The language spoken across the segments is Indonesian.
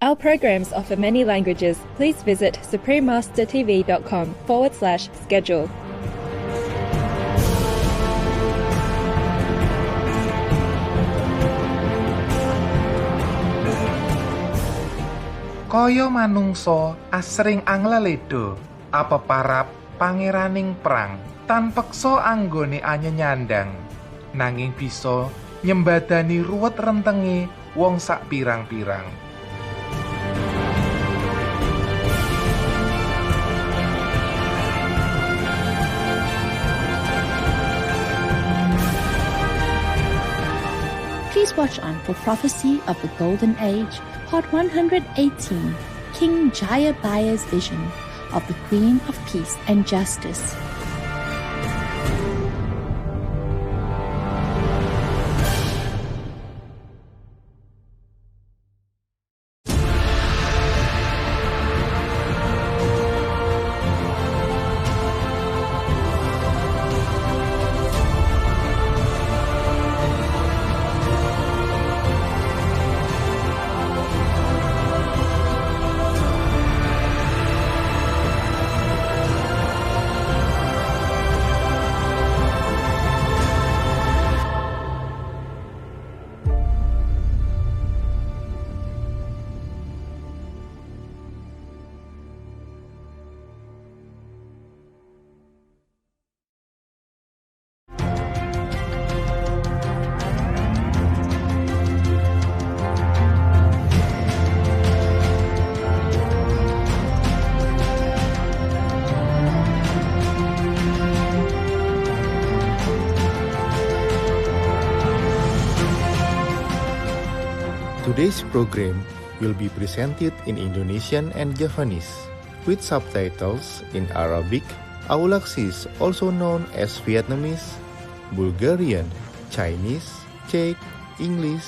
Our programs offer many languages. Please visit suprememastertv.com/schedule. Kaya manungsa asring angleledo, apa parap pangeraning perang tan peksa anggone anyanyandang, nanging bisa nyembadani ruwet rentenge wong sak pirang-pirang. Please watch on for Prophecy of the Golden Age, Part 118, King Jayabaya's Vision of the Queen of Peace and Justice. Today's program will be presented in Indonesian and Javanese, with subtitles in Arabic, Aulacese, also known as Vietnamese, Bulgarian, Chinese, Czech, English,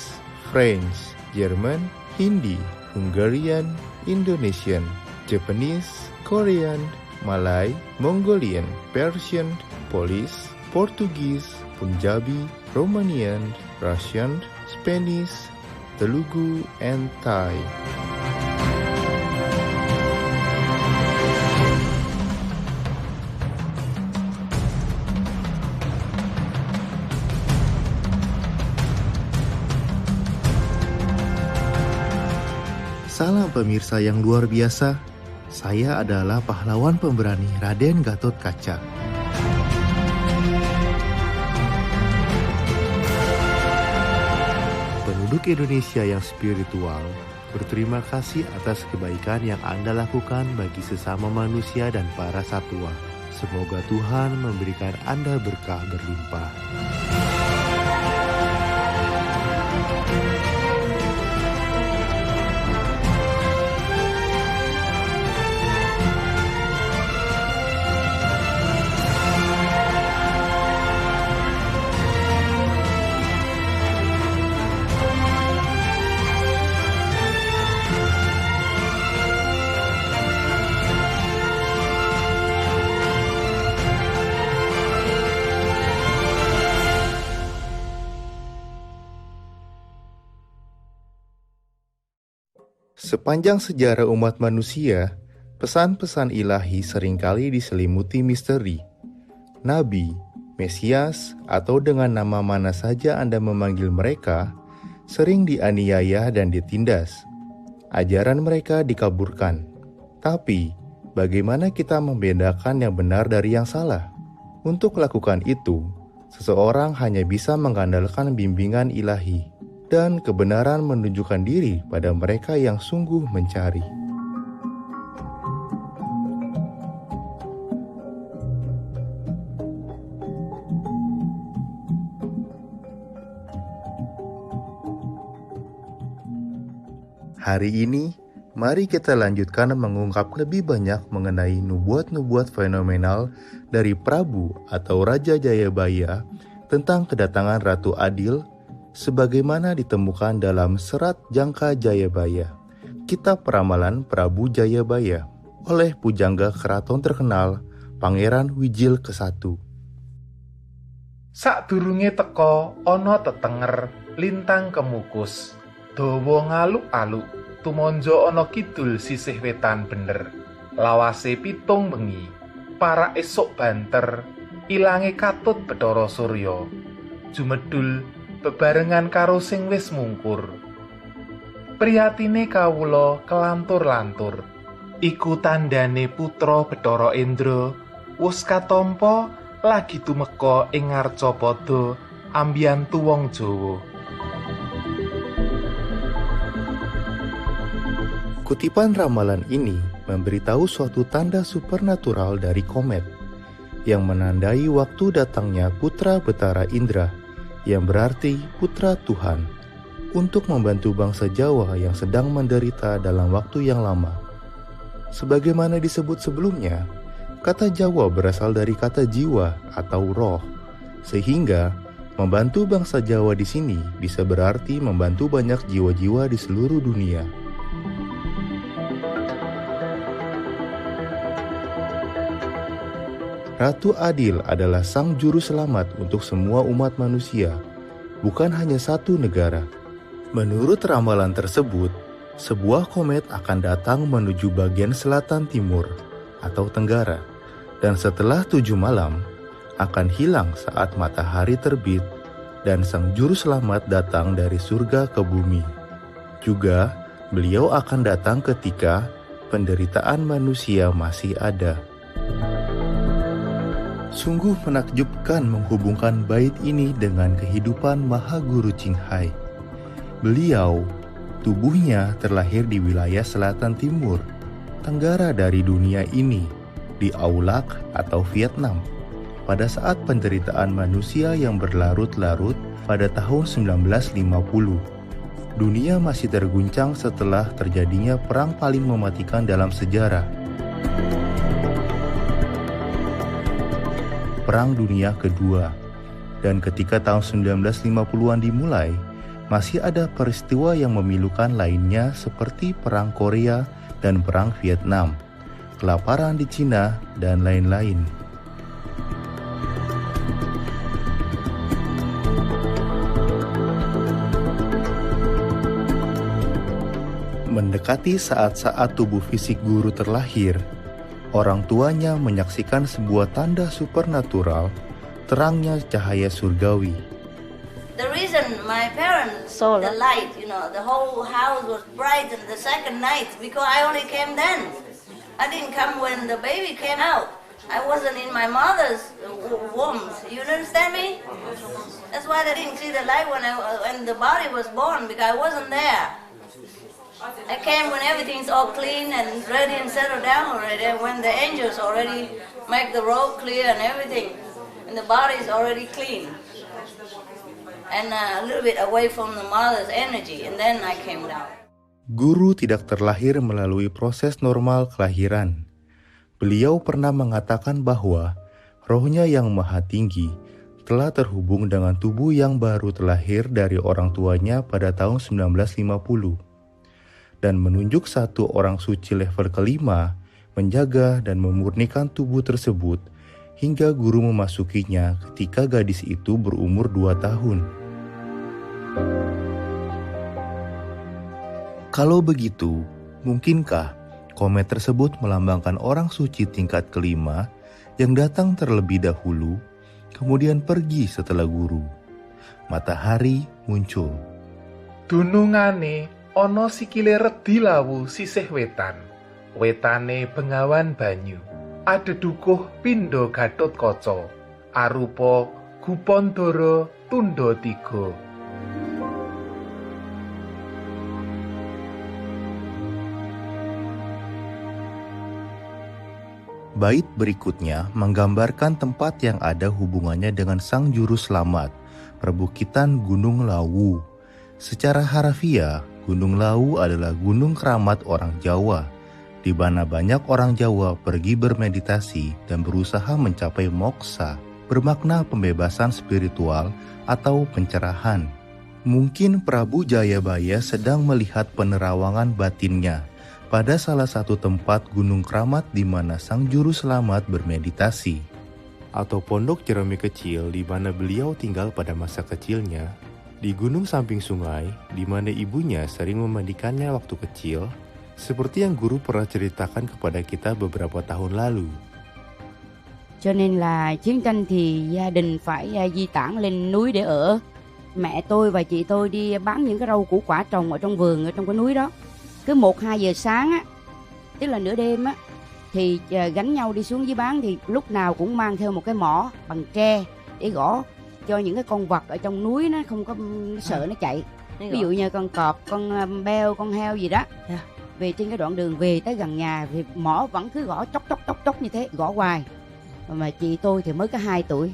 French, German, Hindi, Hungarian, Indonesian, Japanese, Korean, Malay, Mongolian, Persian, Polish, Portuguese, Punjabi, Romanian, Russian, Spanish, Telugu, and Thai. Salam pemirsa yang luar biasa, saya adalah pahlawan pemberani Raden Gatot Kaca. Penduduk Indonesia yang spiritual, berterima kasih atas kebaikan yang Anda lakukan bagi sesama manusia dan para satwa. Semoga Tuhan memberikan Anda berkah berlimpah. Sepanjang sejarah umat manusia, pesan-pesan ilahi seringkali diselimuti misteri. Nabi, Mesias, atau dengan nama mana saja Anda memanggil mereka, sering dianiaya dan ditindas. Ajaran mereka dikaburkan. Tapi, bagaimana kita membedakan yang benar dari yang salah? Untuk melakukan itu, seseorang hanya bisa mengandalkan bimbingan ilahi, dan kebenaran menunjukkan diri pada mereka yang sungguh mencari. Hari ini, mari kita lanjutkan mengungkap lebih banyak mengenai nubuat-nubuat fenomenal dari Prabu atau Raja Jayabaya tentang kedatangan Ratu Adil, sebagaimana ditemukan dalam Serat Jangka Jayabaya, Kitab Ramalan Prabu Jayabaya, oleh pujangga keraton terkenal Pangeran Wijil ke-1. Sadurunge teka ana tetenger lintang kemukus, dawa ngaluk-aluk, tumonjo ana kidul sisih wetan bener. Lawase 7 bengi, para esuk banter, ilange katut Bathara Surya. Jumedul bebarengan karo sing wis mungkur. Priyatine kawula kelantur-lantur. Iku tandane putra Bathara Indra wis katampa lagi tumeka ing Ngarcapada ambiyantu wong Jawa. Kutipan ramalan ini memberitahu suatu tanda supernatural dari komet yang menandai waktu datangnya putra Betara Indra, yang berarti putra Tuhan, untuk membantu bangsa Jawa yang sedang menderita dalam waktu yang lama. Sebagaimana disebut sebelumnya, kata Jawa berasal dari kata jiwa atau roh, sehingga membantu bangsa Jawa di sini bisa berarti membantu banyak jiwa-jiwa di seluruh dunia. Ratu Adil adalah sang juru selamat untuk semua umat manusia, bukan hanya satu negara. Menurut ramalan tersebut, sebuah komet akan datang menuju bagian selatan timur atau tenggara, dan setelah 7 malam akan hilang saat matahari terbit dan sang juru selamat datang dari surga ke bumi. Juga, beliau akan datang ketika penderitaan manusia masih ada. Sungguh menakjubkan menghubungkan bait ini dengan kehidupan Maha Guru Ching Hai. Beliau, tubuhnya terlahir di wilayah selatan timur, tenggara dari dunia ini, di Aulak atau Vietnam, pada saat penderitaan manusia yang berlarut-larut pada tahun 1950. Dunia masih terguncang setelah terjadinya perang paling mematikan dalam sejarah. Perang Dunia Kedua. Dan ketika tahun 1950-an dimulai, masih ada peristiwa yang memilukan lainnya seperti Perang Korea dan Perang Vietnam, kelaparan di Cina, dan lain-lain. Mendekati saat-saat tubuh fisik guru terlahir, orang tuanya menyaksikan sebuah tanda supernatural, terangnya cahaya surgawi. The reason my parents saw the light, the whole house was bright in the second night because I only came then. I didn't come when the baby came out. I wasn't in my mother's womb. You understand me? That's why I didn't see the light when the body was born because I wasn't there. I came when everything's all clean and ready and settled down already, when the angels already make the road clear and everything, and the body is already clean, and a little bit away from the mother's energy, and then I came down. Guru tidak terlahir melalui proses normal kelahiran. Beliau pernah mengatakan bahwa rohnya yang maha tinggi telah terhubung dengan tubuh yang baru terlahir dari orang tuanya pada tahun 1950. Dan menunjuk satu orang suci level kelima menjaga dan memurnikan tubuh tersebut hingga guru memasukinya ketika gadis itu berumur 2 tahun. Kalau begitu, mungkinkah komet tersebut melambangkan orang suci tingkat kelima yang datang terlebih dahulu, kemudian pergi setelah guru? Matahari muncul. Dunungane ana sikile redi lawu sisih wetan. Wetane Bengawan Banyu. Adedukuh Pindha Gatotkaca. Arupa Gupandara Tundha 3. Bait berikutnya menggambarkan tempat yang ada hubungannya dengan Sang Juru Selamat, perbukitan Gunung Lawu. Secara harafiah, Gunung Lawu adalah gunung keramat orang Jawa, di mana banyak orang Jawa pergi bermeditasi dan berusaha mencapai moksa, bermakna pembebasan spiritual atau pencerahan. Mungkin Prabu Jayabaya sedang melihat penerawangan batinnya pada salah satu tempat gunung keramat di mana Sang Juru Selamat bermeditasi. Atau pondok Jerami kecil di mana beliau tinggal pada masa kecilnya. Di gunung samping sungai, di mana ibunya sering memandikannya waktu kecil, seperti yang guru pernah ceritakan kepada kita beberapa tahun lalu. Cho nên là chiến tranh thì gia đình phải di tản lên núi để ở. Mẹ tôi và chị tôi đi bán những cái rau củ quả trồng ở trong vườn, ở trong cái núi đó. Cứ 1-2 giờ sáng á, tức là nửa đêm á, thì gánh nhau đi xuống dưới bán, thì lúc nào cũng mang theo một cái mỏ bằng tre để gõ cho những cái con vật ở trong núi nó không có sợ nó chạy. Ví dụ như con cọp, con beo, con heo gì đó. Về trên cái đoạn đường về tới gần nhà thì mỏ vẫn cứ gõ chốc như thế, gõ hoài. Mà chị tôi thì mới có 2 tuổi.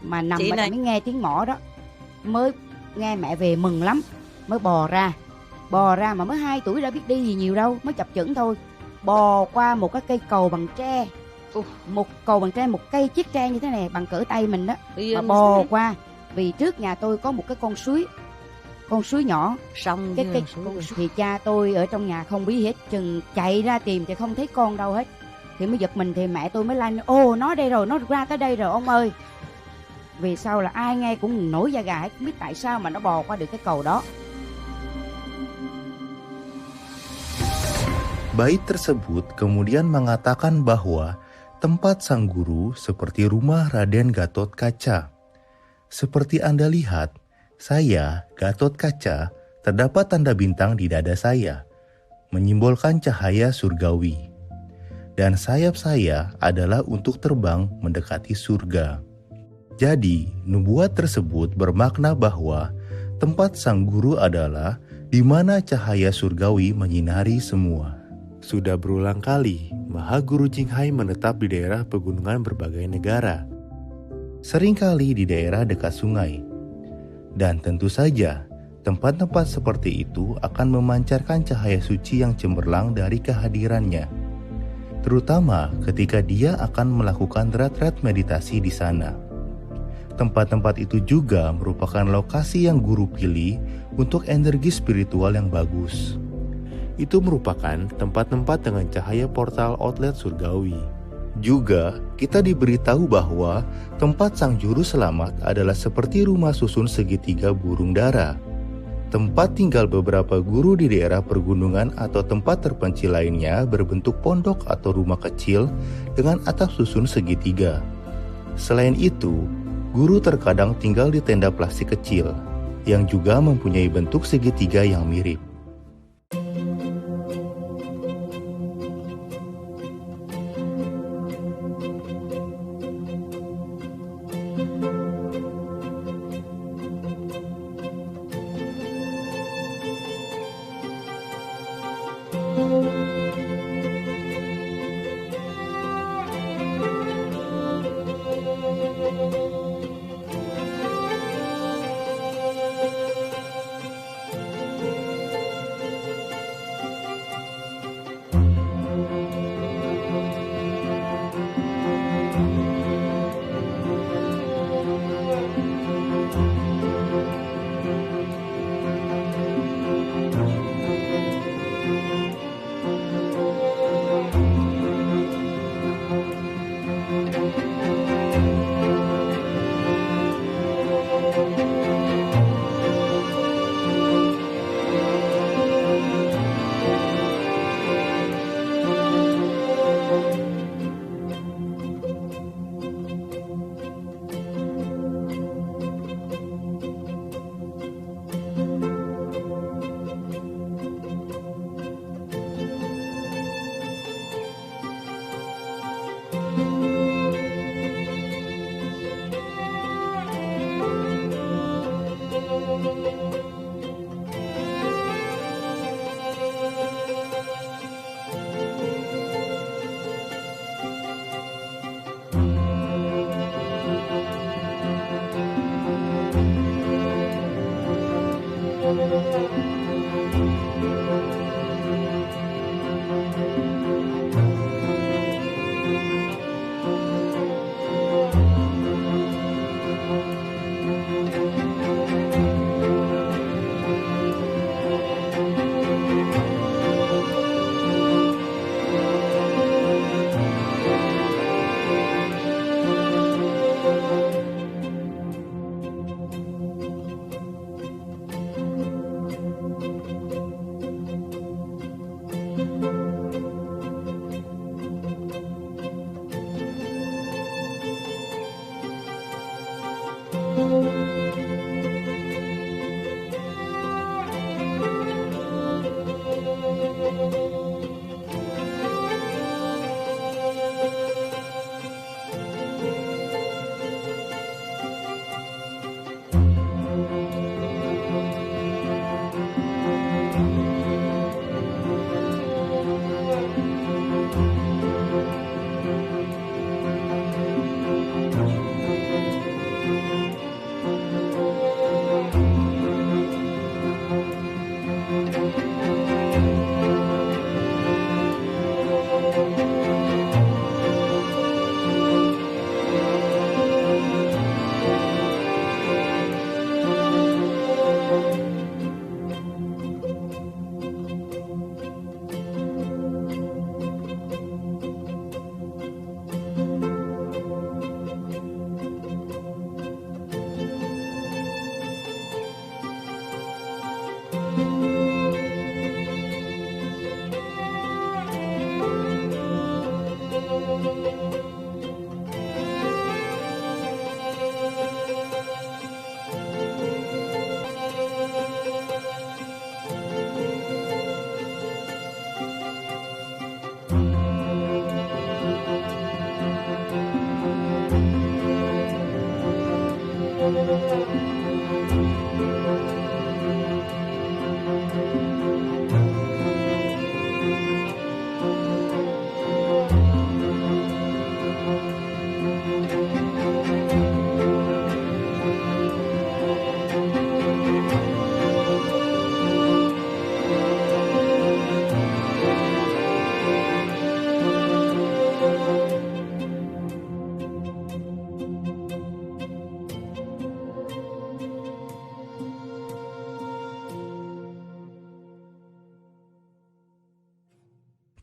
Mà nằm ở đây mới nghe tiếng mỏ đó, mới nghe mẹ về mừng lắm, mới bò ra mà mới 2 tuổi đã biết đi gì nhiều đâu, mới chập chững thôi. Bò qua một cái cây cầu bằng tre, một cầu bằng tre, một cây chiếc tre như thế này bằng cỡ tay mình đó, mà bò qua. Vì trước nhà tôi có một cái con suối nhỏ, xong cái con suối. Thì cha tôi ở trong nhà không biết hết, chừng chạy ra tìm thì không thấy con đâu hết, thì mới giật mình, thì mẹ tôi mới la: "Ồ, nó đây rồi, nó ra tới đây rồi ông ơi." Vì sau là ai nghe cũng nổi da gà hết, không biết tại sao mà nó bò qua được cái cầu đó. Bait tersebut kemudian mengatakan bahwa tempat sang guru seperti rumah Raden Gatot Kaca. Seperti Anda lihat, saya, Gatot Kaca, terdapat tanda bintang di dada saya, menyimbolkan cahaya surgawi. Dan sayap saya adalah untuk terbang mendekati surga. Jadi, nubuat tersebut bermakna bahwa tempat sang guru adalah di mana cahaya surgawi menyinari semua. Sudah berulang kali, Maha Guru Jinghai menetap di daerah pegunungan berbagai negara. Seringkali di daerah dekat sungai. Dan tentu saja, tempat-tempat seperti itu akan memancarkan cahaya suci yang cemerlang dari kehadirannya. Terutama ketika dia akan melakukan retret meditasi di sana. Tempat-tempat itu juga merupakan lokasi yang guru pilih untuk energi spiritual yang bagus. Itu merupakan tempat-tempat dengan cahaya portal outlet surgawi. Juga, kita diberitahu bahwa tempat sang juru selamat adalah seperti rumah susun segitiga burung dara. Tempat tinggal beberapa guru di daerah pergunungan atau tempat terpencil lainnya berbentuk pondok atau rumah kecil dengan atap susun segitiga. Selain itu, guru terkadang tinggal di tenda plastik kecil yang juga mempunyai bentuk segitiga yang mirip.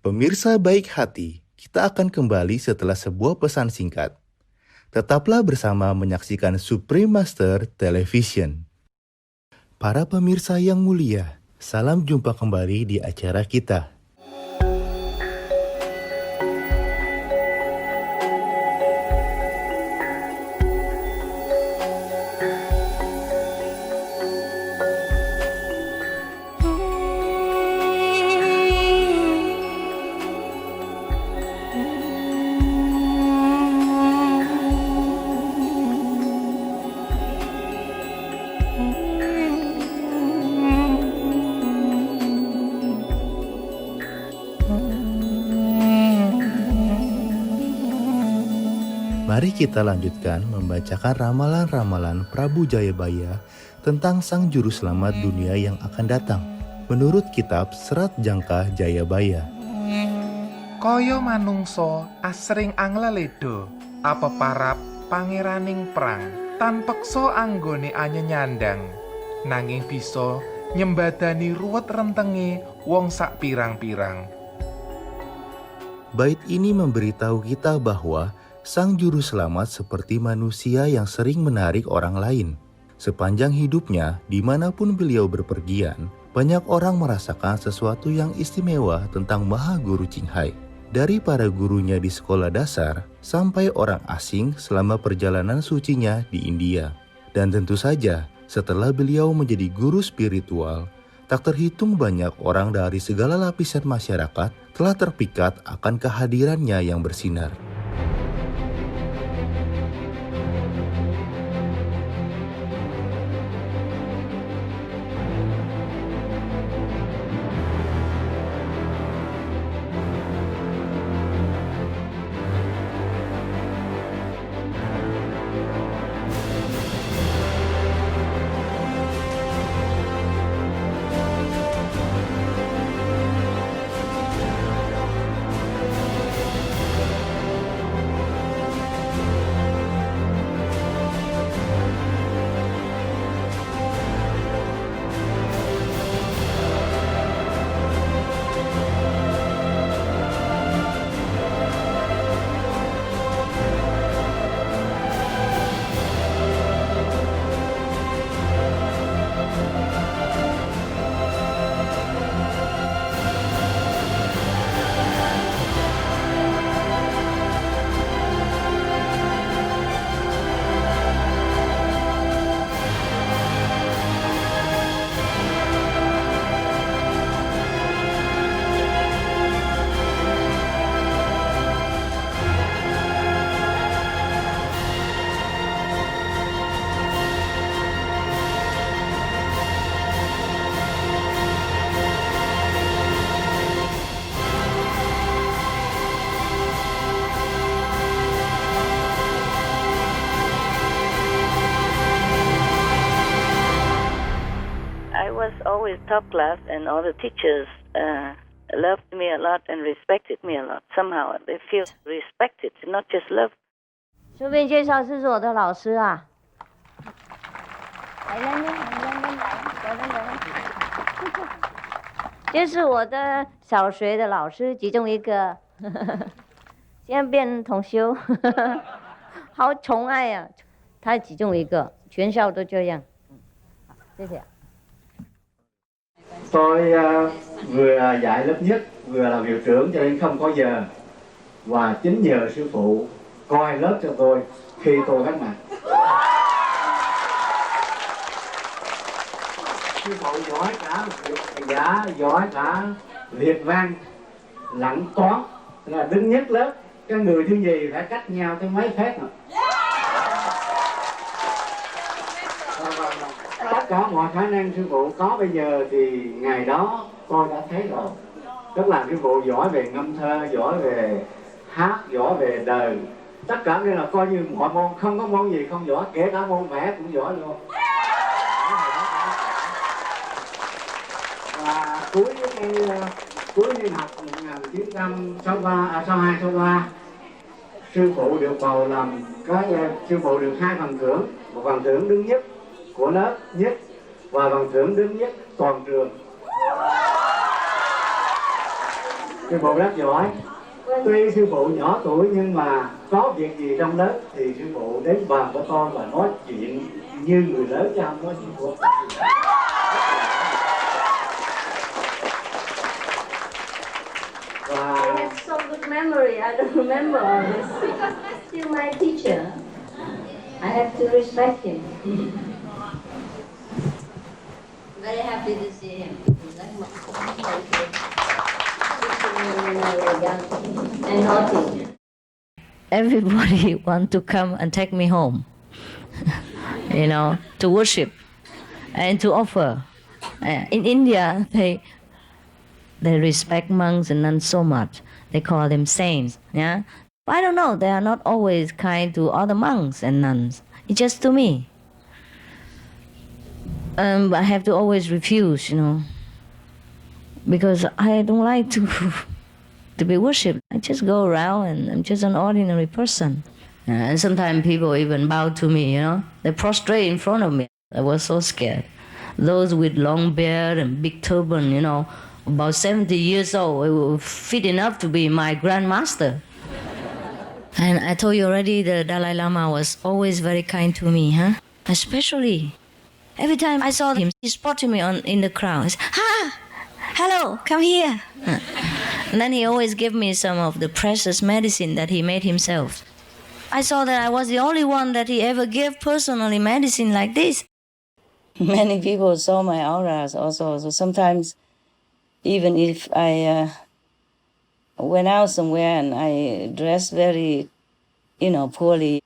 Pemirsa baik hati, kita akan kembali setelah sebuah pesan singkat. Tetaplah bersama menyaksikan Supreme Master Television. Para pemirsa yang mulia, salam jumpa kembali di acara kita. Mari kita lanjutkan membacakan ramalan-ramalan Prabu Jayabaya tentang Sang Juru Selamat dunia yang akan datang, menurut kitab Serat Jangka Jayabaya. Kaya manungsa asring angleledo, apa parap pangeraning perang, tan peksa anggone anyanyandang, nanging bisa nyembadani ruwet rentenge wong sak pirang-pirang. Bait ini memberitahu kita bahwa Sang Juru Selamat seperti manusia yang sering menarik orang lain. Sepanjang hidupnya, dimanapun beliau berpergian, banyak orang merasakan sesuatu yang istimewa tentang Maha Guru Ching Hai. Dari para gurunya di sekolah dasar, sampai orang asing selama perjalanan sucinya di India. Dan tentu saja, setelah beliau menjadi guru spiritual, tak terhitung banyak orang dari segala lapisan masyarakat telah terpikat akan kehadirannya yang bersinar. Always top class, and all the teachers loved me a lot and respected me a lot. Somehow they feel respected, not just love. 顺便介绍，这是我的老师啊。这是我的小学的老师，其中一个，现在变同修，好宠爱啊！他其中一个，全校都这样。好，谢谢。 Tôi vừa dạy lớp nhất, vừa làm hiệu trưởng cho nên không có giờ. Và chính nhờ sư phụ coi lớp cho tôi khi tôi cách mạng. Sư phụ giỏi cả giả, giỏi cả liệt văn, lặng toán, là đứng nhất lớp. Cái người thứ gì phải cách nhau tới mấy phép rồi. Tất cả mọi khả năng sư phụ có bây giờ thì ngày đó tôi đã thấy rồi. Tức là sư phụ giỏi về ngâm thơ, giỏi về hát, giỏi về đời. Tất cả đây là coi như mọi môn, không có môn gì không giỏi, kể cả môn vẽ cũng giỏi luôn. Và cuối niên học 1962-63, sư phụ được bầu làm sư phụ được 2 phần thưởng, một phần thưởng đứng nhất của lớp nhất và phần thưởng đứng nhất toàn trường. sư phụ rất giỏi. Tuy sư phụ nhỏ tuổi nhưng mà có việc gì trong lớp thì sư phụ đến bàn với con và nói chuyện như người lớn chứ không nói chuyện của. I have so good memory. I don't remember all this. Still my teacher. I have to respect him. Very happy to see him. And naughty. Everybody want to come and take me home, to worship and to offer. In India, they respect monks and nuns so much. They call them saints. Yeah, I don't know. They are not always kind to other monks and nuns. It's just to me. I have to always refuse, because I don't like to be worshipped. I just go around and I'm just an ordinary person. And sometimes people even bow to me, They prostrate in front of me. I was so scared. Those with long beard and big turban, about 70 years old, it was fit enough to be my grandmaster. And I told you already, the Dalai Lama was always very kind to me, Especially every time I saw him, he spotted me in the crowd. He said, hello, come here. And then he always gave me some of the precious medicine that he made himself. I saw that I was the only one that he ever gave personally medicine like this. Many people saw my auras also. So sometimes, even if I went out somewhere and I dressed very, poorly,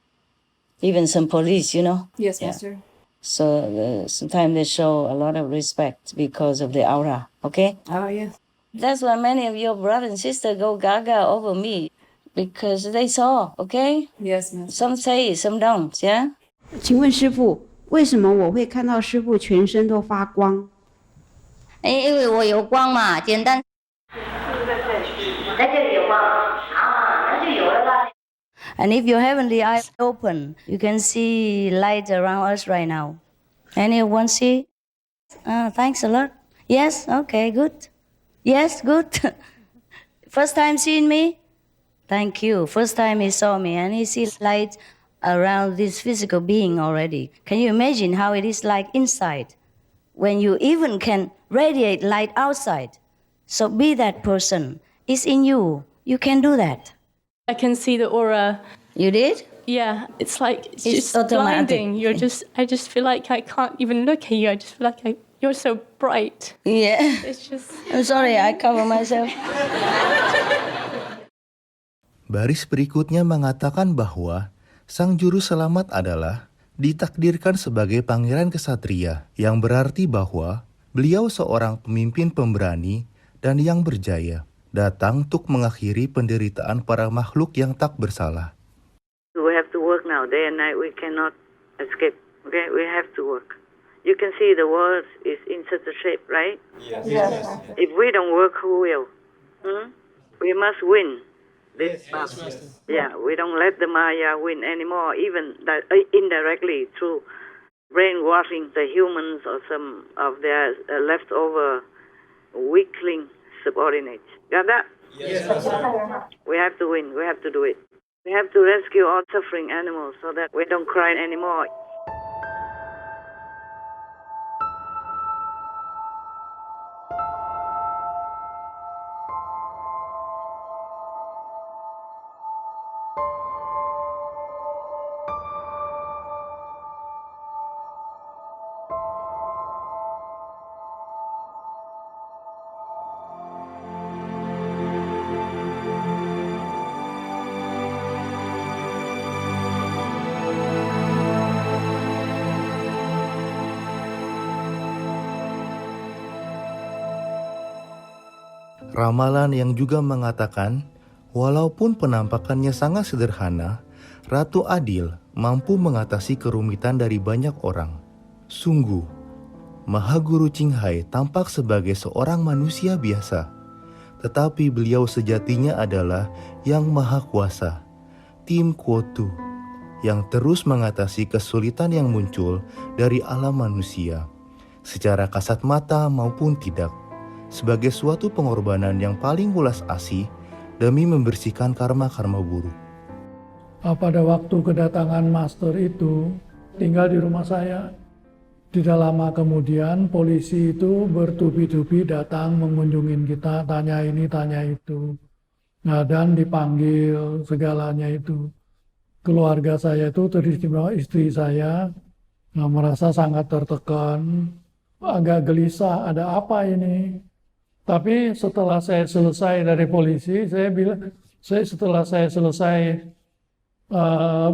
even some police, Yes, Yeah. Master. So sometimes they show a lot of respect because of the aura, okay? Oh, yes. That's why many of your brothers and sisters go gaga over me, because they saw, okay? Yes, Master. Some say, some don't, yeah? 请问师父，为什么我会看到师父全身都发光？因为我有光嘛，简单。在这里有光啊，那就有了吧。And if your heavenly eyes open, you can see light around us right now. Anyone see? Thanks a lot. Yes? Okay, good. Yes, good. First time seeing me? Thank you. First time he saw me and he sees light around this physical being already. Can you imagine how it is like inside? When you even can radiate light outside. So be that person. It's in you. You can do that. I can see the aura. You did? Yeah, it's like it's just automatic. blinding. I just feel like I can't even look at you. I just feel like you're so bright. Yeah. It's just. I'm sorry, I cover myself. Baris berikutnya mengatakan bahwa sang juru selamat adalah ditakdirkan sebagai pangeran kesatria, yang berarti bahwa beliau seorang pemimpin pemberani dan yang berjaya, datang untuk mengakhiri penderitaan para makhluk yang tak bersalah. We have to work now, day and night. We cannot escape. Okay, we have to work. You can see the world is in such a shape, right? Yes. If we don't work, who will? We must win. Yeah, we don't let the Maya win anymore, even indirectly through brainwashing the humans or some of their leftover weakling subordinates. Got that? Yes. We have to win. We have to do it. We have to rescue all suffering animals so that we don't cry anymore. Ramalan yang juga mengatakan, walaupun penampakannya sangat sederhana, Ratu Adil mampu mengatasi kerumitan dari banyak orang. Sungguh, Mahaguru Qinghai tampak sebagai seorang manusia biasa, tetapi beliau sejatinya adalah yang maha kuasa, Tim Kuotu, yang terus mengatasi kesulitan yang muncul dari alam manusia, secara kasat mata maupun tidak. sebagai suatu pengorbanan yang paling welas asih demi membersihkan karma-karma buruk. Pada waktu kedatangan master itu, tinggal di rumah saya. Tidak lama kemudian polisi itu bertubi-tubi datang mengunjungi kita, tanya ini, tanya itu. Nah, dan dipanggil segalanya itu. Keluarga saya itu teristimewa istri saya merasa sangat tertekan, agak gelisah, ada apa ini? Tapi setelah saya selesai dari polisi, setelah saya selesai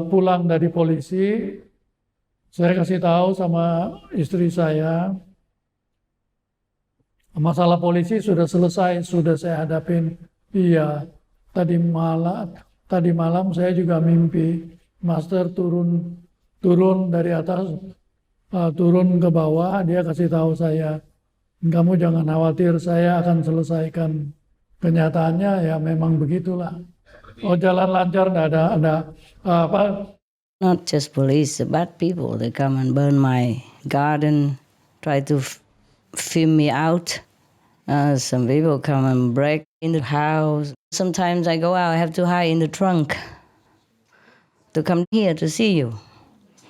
pulang dari polisi, saya kasih tahu sama istri saya, masalah polisi sudah selesai, sudah saya hadapin. Iya, tadi malam saya juga mimpi, master turun dari atas, turun ke bawah, dia kasih tahu saya, kamu jangan khawatir, saya akan selesaikan. Kenyataannya ya memang begitulah. Oh, jalan lancar, nggak ada apa. Not just police, bad people. They come and burn my garden, try to film me out. Some people come and break in the house. Sometimes I go out, I have to hide in the trunk to come here to see you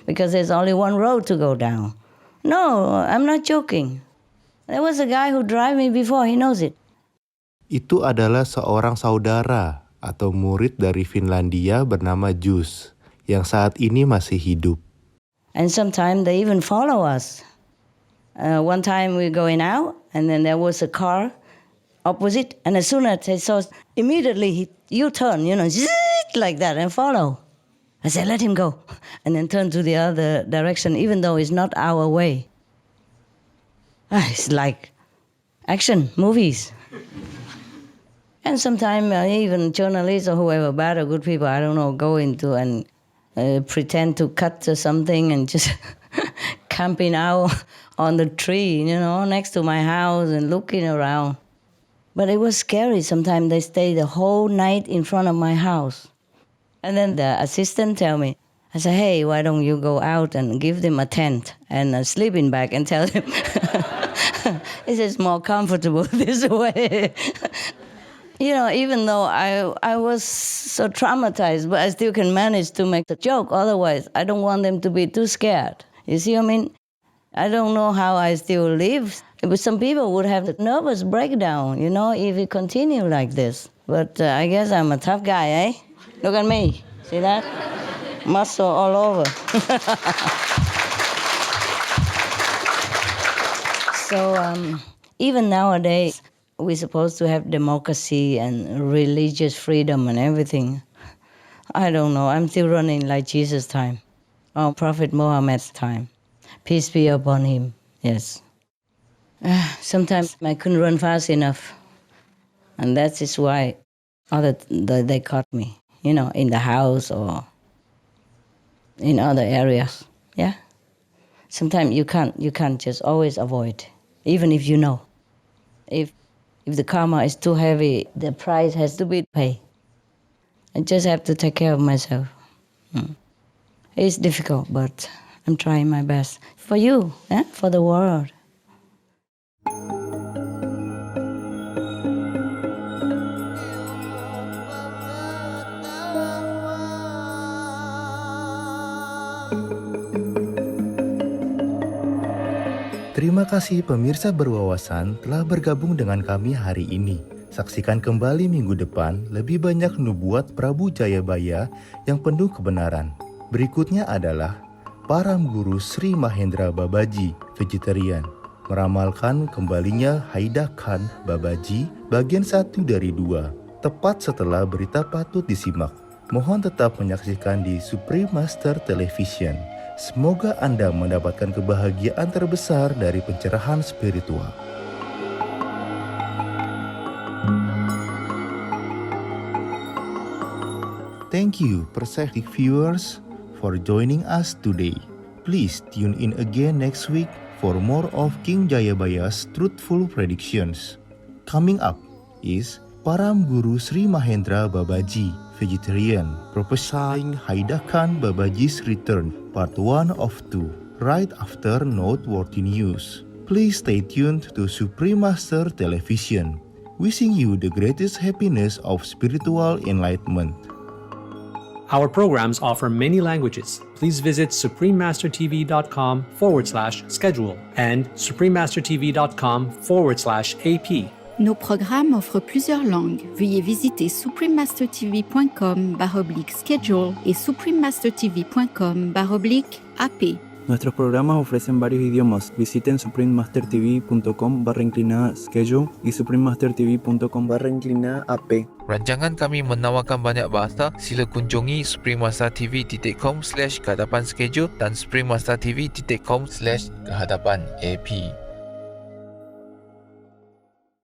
because there's only one road to go down. No, I'm not joking. There was a guy who drove me before, he knows it. Itu adalah seorang saudara atau murid dari Finlandia bernama Jus yang saat ini masih hidup. And sometimes they even follow us. One time we're going out and then there was a car opposite, and as soon as they saw, immediately you turn, like that and follow. I said, let him go. And then turn to the other direction, even though it's not our way. It's like action movies. And sometimes even journalists or whoever, bad or good people, I don't know, go into and pretend to cut something and just camping out on the tree, next to my house and looking around. But it was scary. Sometimes they stay the whole night in front of my house. And then the assistant tell me, I say, hey, why don't you go out and give them a tent and a sleeping bag and tell them, it is more comfortable this way. Even though I was so traumatized, but I still can manage to make a joke. Otherwise, I don't want them to be too scared. You see what I mean? I don't know how I still live. But some people would have a nervous breakdown, if it continue like this. But I guess I'm a tough guy, eh? Look at me. See that? Muscle all over. So even nowadays, we're supposed to have democracy and religious freedom and everything. I don't know. I'm still running like Jesus' time, or Prophet Muhammad's time. Peace be upon him. Yes. Sometimes I couldn't run fast enough, and that is why they caught me, in the house or in other areas. Yeah. Sometimes you can't just always avoid, even if you know. If the karma is too heavy, the price has to be paid. I just have to take care of myself. It's difficult, but I'm trying my best. For you, for the world. Terima kasih pemirsa berwawasan telah bergabung dengan kami hari ini. Saksikan kembali minggu depan lebih banyak nubuat Prabu Jayabaya yang penuh kebenaran. Berikutnya adalah Param Guru Sri Mahendra Babaji, vegetarian, meramalkan kembalinya Haida Khan Babaji bagian 1 dari 2, tepat setelah berita patut disimak. Mohon tetap menyaksikan di Supreme Master Television. Semoga Anda mendapatkan kebahagiaan terbesar dari pencerahan spiritual. Thank you, Perceptive viewers, for joining us today. Please tune in again next week for more of King Jayabaya's truthful predictions. Coming up is Param Guru Sri Mahendra Babaji, vegetarian, prophesying Haida Khan Babaji's return, part 1 of 2, right after noteworthy news. Please stay tuned to Supreme Master Television, wishing you the greatest happiness of spiritual enlightenment. Our programs offer many languages. Please visit suprememastertv.com/schedule and suprememastertv.com/AP. Nos programmes offrent plusieurs langues. Veuillez visiter suprememastertv.com/schedule et suprememastertv.com/AP. Nuestros programas ofrecen varios idiomas. Visiten suprememastertv.com/schedule y suprememastertv.com/AP. Rancangan kami menawarkan banyak bahasa. Sila kunjungi suprememastertv.com/kehadapan schedule dan suprememastertv.com/kehadapan AP.